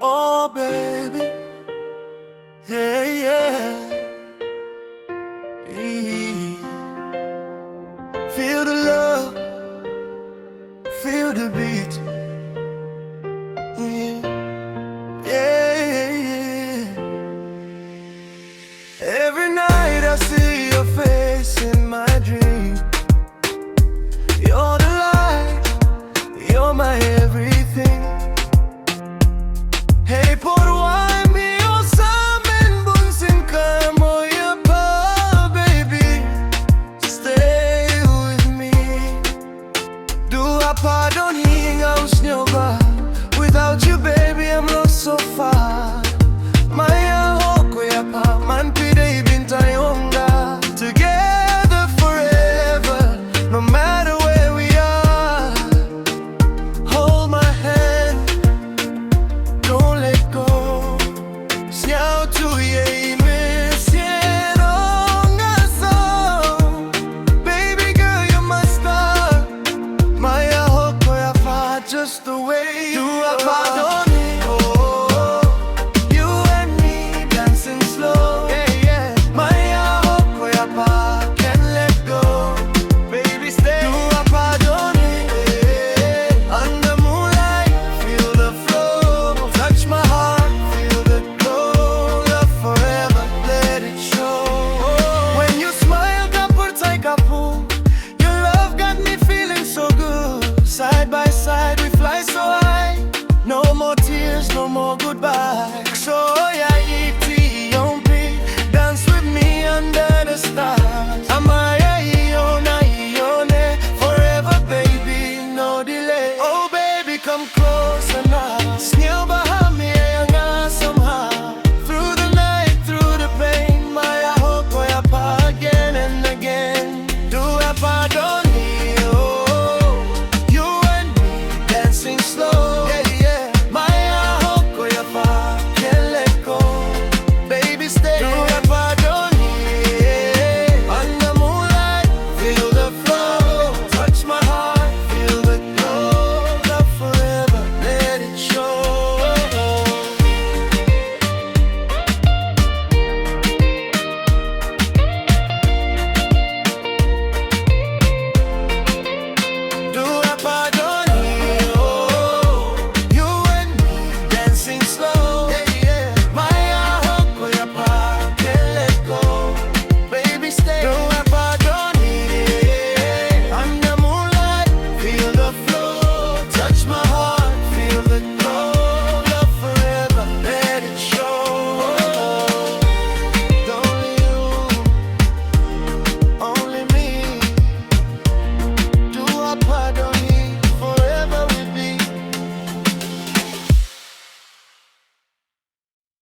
Oh baby, yeah, yeah. Feel the love, feel the beat. Yeah, yeah, yeah. Every night I see your face in my dream. You're the light, you're my everything. Hey, por why me o sa amin bunsin ka mo ya pa, baby. Stay with me. Dua pa don't hingaw nyo ba? Without you, baby, I'm lost so far. Maya ho kuya pa man piday bintayong ga. Together forever, no matter where we are. Hold my hand, don't let go. Syaw tu ye misyeno nga song. Baby girl, you're my star. Maya ho kuya pa just the way you are. Oh, you and me dancing slow. Yeah, yeah. Maya ho kuya pa can't let go. Baby stay. Do a pardon. Under moonlight, feel the flow. Touch my heart, feel the glow. Love forever, let it show. When you smile, kapurtay kapu. Your love got me feeling so good. Side by side, we fly so high. No more tears, no more goodbye. So yeah, iti yung beat. Dance with me under the stars. Amaya ione, forever baby, no delay. Oh baby, come closer now.